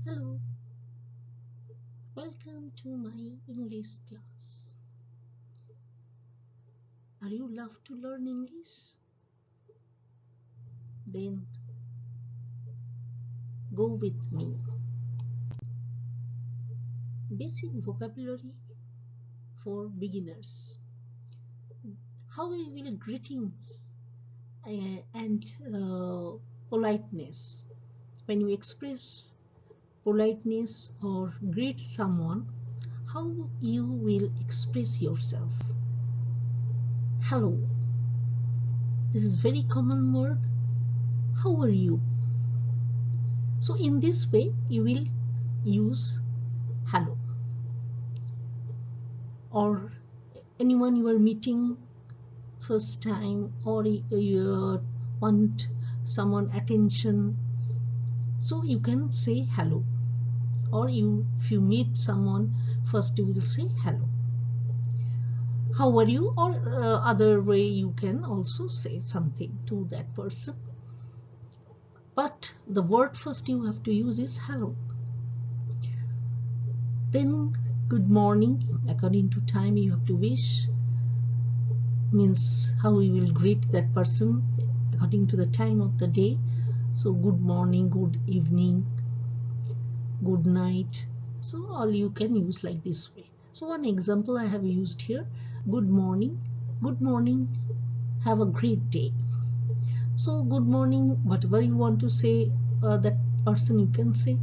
Hello, welcome to my English class. Are you love to learn English? Then go with me. Basic vocabulary for beginners. How we will greetings and politeness. When you express politeness or greet someone, how you will express yourself. Hello. This is very common word. How are you? So in this way you will use hello. Or anyone you are meeting first time, or you want someone attention, so you can say hello. Or if you meet someone first, you will say hello. How are you? Or other way you can also say something to that person, but the word first you have to use is hello. Then good morning, according to time you have to wish, means how we will greet that person according to the time of the day. So good morning, good evening, good night. So all you can use like this way. So one example I have used here: good morning, have a great day. So good morning, whatever you want to say that person you can say.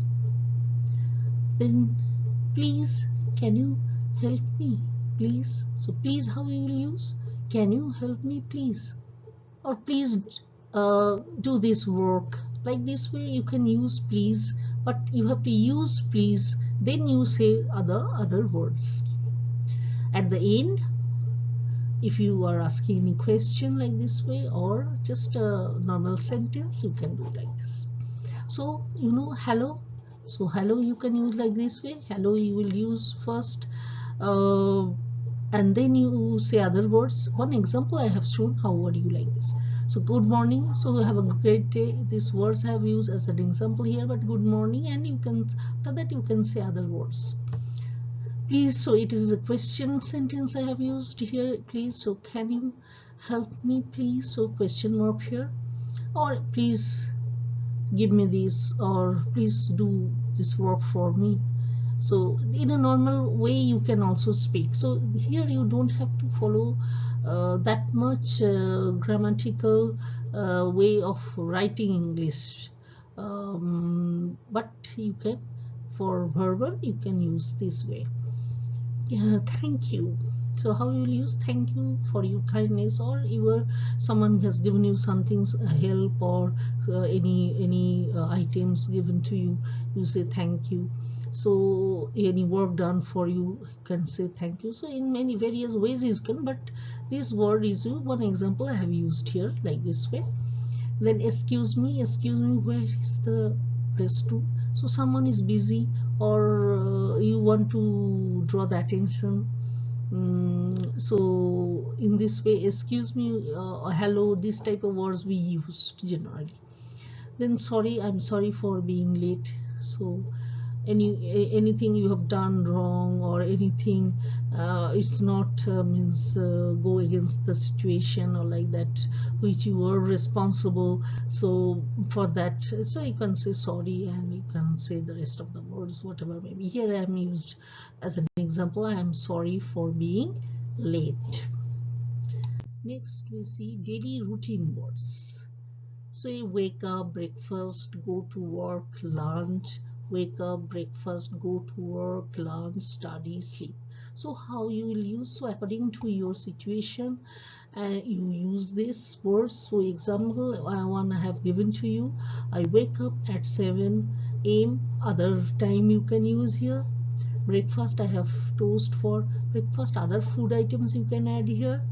Then please, can you help me, please? So please, how we will use? Can you help me, please? Or please do this work. Like this way you can use please, but you have to use please, then you say other words. At the end, if you are asking any question like this way, or just a normal sentence, you can do like this. So you know hello. So hello you can use like this way. Hello you will use first, and then you say other words. One example I have shown how are you like this. So good morning, so have a great day. These words I have used as an example here, but good morning, and you can, after that you can say other words. Please, so it is a question sentence I have used here. Please, so can you help me, please? So question mark here. Or please give me this, or please do this work for me. So in a normal way you can also speak. So here you don't have to follow that much grammatical way of writing English, but you can, for verbal you can use this way. Thank you. So how you will use thank you for your kindness, or someone has given you something, help, or any items given to you, you say thank you. So any work done for you, you can say thank you. So in many various ways you can, but this word is one example I have used here like this way. Then excuse me, where is the restroom? So someone is busy, or you want to draw the attention. So in this way, excuse me, hello, this type of words we used generally. Then sorry, I'm sorry for being late. So anything you have done wrong, or anything it's not go against the situation, or like that, which you were responsible, so for that, so you can say sorry, and you can say the rest of the words, whatever maybe. Here I am used as an example, I am sorry for being late. Next we see daily routine words. So you wake up, breakfast, go to work, lunch, wake up, breakfast, go to work, lunch, study, sleep. So how you will use? So according to your situation, you use this words. So example one I have given to you: I wake up at 7 a.m. Other time you can use here. Breakfast, I have toast for breakfast. Other food items you can add here.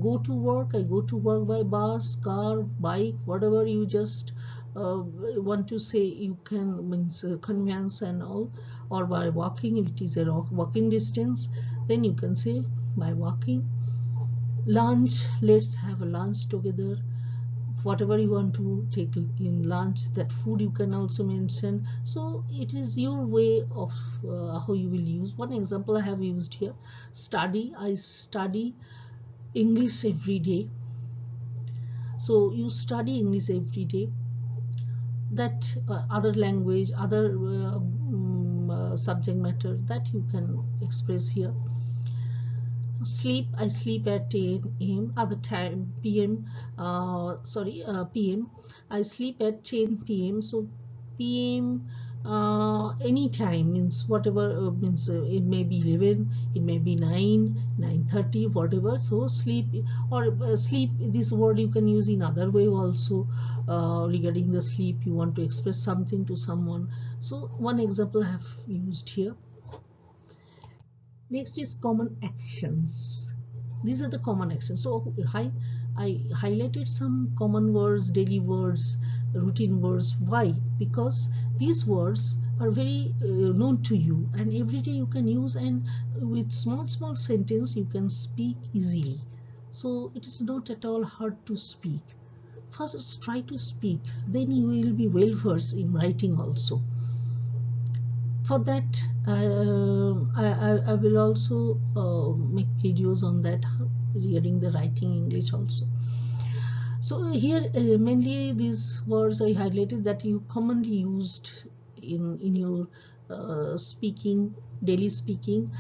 Go to work, I go to work by bus, car, bike, whatever you just want to say, you can, means conveyance and all, or by walking if it is a walking distance, then you can say by walking. Lunch, let's have a lunch together. whatever you want to take in lunch, that food you can also mention. So it is your way of how you will use. One example I have used here: study. I study English every day. So you study English every day. That other language, other subject matter, that you can express here. Sleep, I sleep at 10 a.m. Other time p.m. p.m. I sleep at 10 p.m. So p.m. Any time means whatever, means it may be 11, it may be 9:30, whatever. So sleep, or sleep, this word you can use in other way also. Regarding the sleep, you want to express something to someone. So one example I have used here. Next is common actions. These are the common actions. So I highlighted some common words, daily words, routine words. Why? Because these words are very known to you, and every day you can use, and with small sentence you can speak easily. So it is not at all hard to speak. First try to speak, then you will be well versed in writing also. For that, I will also make videos on that regarding the writing English also. So here mainly these words I highlighted that you commonly used in your speaking, daily speaking,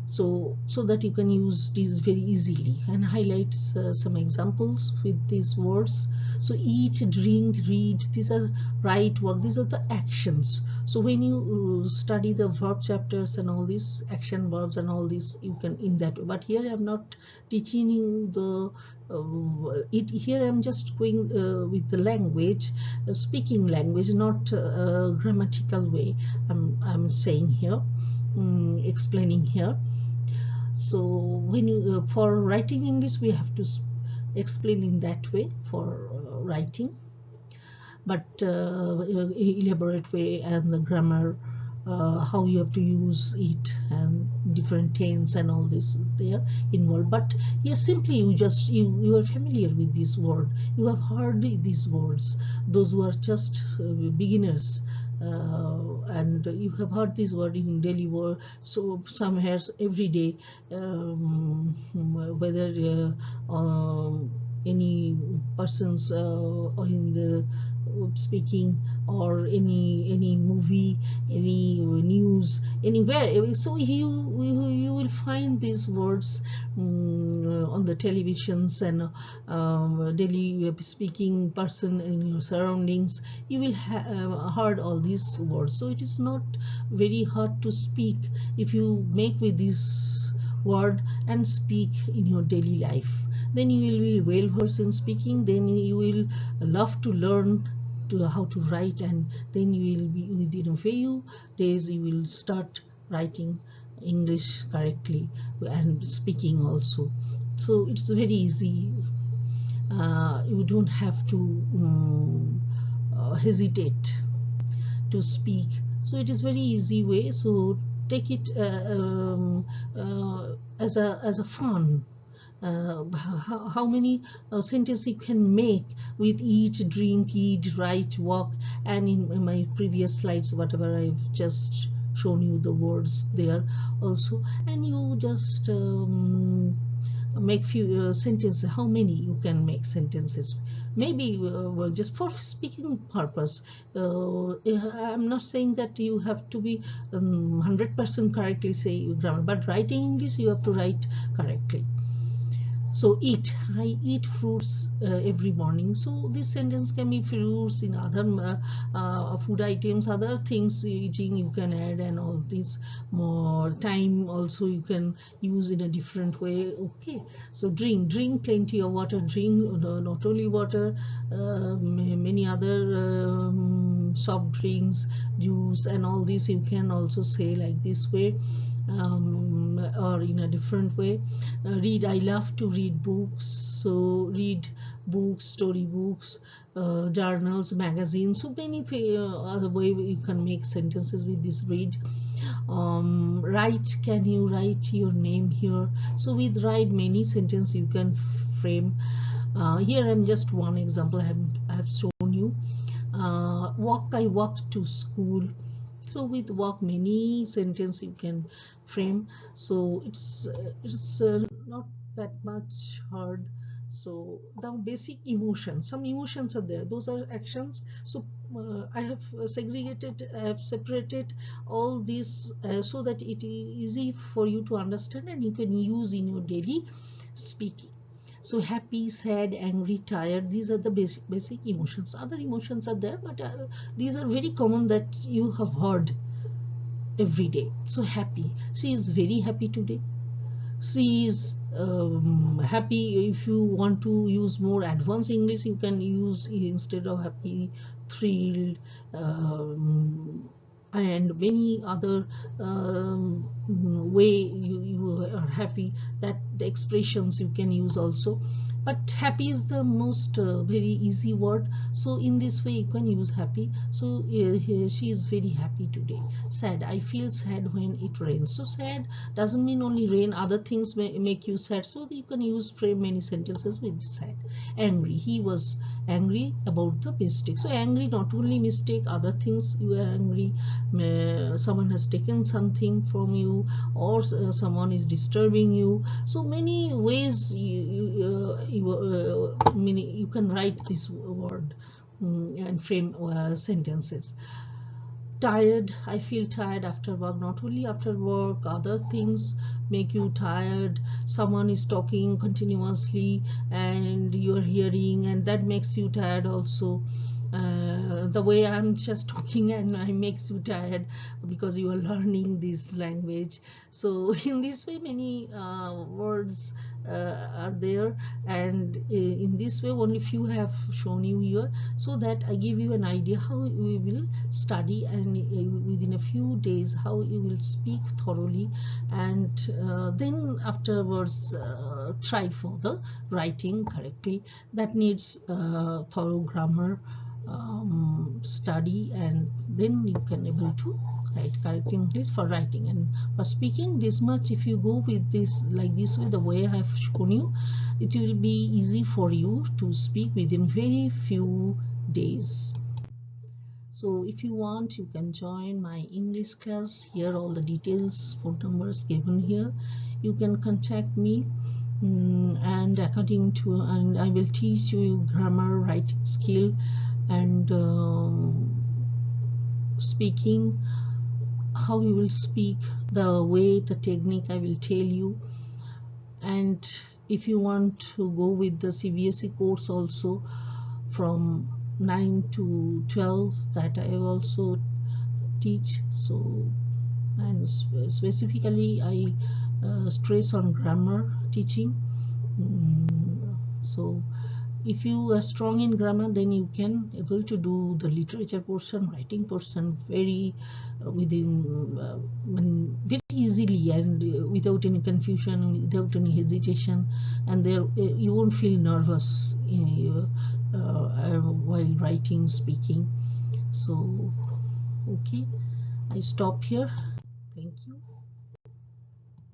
so that you can use these very easily, and highlight some examples with these words. So eat, drink, read, these are right work, these are the actions. So when you study the verb chapters and all these action verbs and all this, you can in that way. But here I am not teaching you the here I'm just going with the language, speaking language, not grammatical way. I'm saying here, explaining here. So when you for writing English, we have to explain in that way for writing, but elaborate way, and the grammar, how you have to use it, and different tense and all this is there involved. But here simply you are familiar with this word, you have heard these words. Those who are just beginners, and you have heard this word in daily word, so somewhere every day, whether any persons or in the speaking, or any movie, any news, anywhere. So you will find these words on the televisions, and daily speaking person in your surroundings, you will have heard all these words. So it is not very hard to speak if you make with this word and speak in your daily life. Then you will be well versed in speaking, then you will love to learn how to write, and then you will be, within a few days you will start writing English correctly and speaking also. So it's very easy. You don't have to hesitate to speak. So it is very easy way. So take it as a fun. How many sentences you can make with eat, drink, eat, write, walk, and in my previous slides, whatever I've just shown you the words there also, and you just make few sentences. How many you can make sentences? Maybe just for speaking purpose. I'm not saying that you have to be 100% correctly say grammar, but writing English you have to write correctly. So eat, I eat fruits every morning. So this sentence can be fruits, in other food items, other things eating you can add, and all this more time also you can use in a different way. Okay, so drink plenty of water, drink not only water, many other soft drinks, juice, and all this you can also say like this way. Or in a different way. Read, I love to read books. So read books, story books, journals, magazines. So many other way you can make sentences with this read. Write, can you write your name here? So with write, many sentences you can frame. Here I'm just one example I have shown you. Walk, I walked to school. So with walk, many sentence you can frame. So it's not that much hard. So the basic emotions, some emotions are there, those are actions. So I have segregated, I have separated all these so that it is easy for you to understand and you can use in your daily speaking. So happy, sad, angry, tired, these are the basic emotions. Other emotions are there, but these are very common that you have heard every day. So happy, she is very happy today. She is happy. If you want to use more advanced English, you can use, instead of happy, thrilled, and many other way you are happy, that the expressions you can use also. But happy is the most very easy word, so in this way you can use happy. So she is very happy today. Sad, I feel sad when it rains. So sad doesn't mean only rain, other things may make you sad, so you can use frame many sentences with sad. Angry, he was angry about the mistake. So angry, not only mistake, other things you are angry, someone has taken something from you, or someone is disturbing you. So many ways you can write this word and frame sentences. Tired, I feel tired after work. Not only after work, other things make you tired. Someone is talking continuously and you're hearing, and that makes you tired also. The way I'm just talking and I makes you tired because you are learning this language. So in this way many words are there, and in this way only few have shown you here, so that I give you an idea how we will study, and within a few days how you will speak thoroughly, and then afterwards try for the writing correctly. That needs thorough grammar study, and then you can able to write correct English for writing. And for speaking, this much if you go with this like this way, the way I have shown you, it will be easy for you to speak within very few days. So if you want, you can join my English class. Here all the details, phone numbers given here. You can contact me, and according to, and I will teach you grammar, writing skill, and speaking, how you will speak, the way, the technique I will tell you. And if you want to go with the CBSE course also, from 9 to 12, that I also teach. So, and specifically I stress on grammar teaching. So if you are strong in grammar, then you can able to do the literature portion, writing portion very very easily, and without any confusion, without any hesitation, and there you won't feel nervous while writing, speaking. So okay, I stop here. Thank you.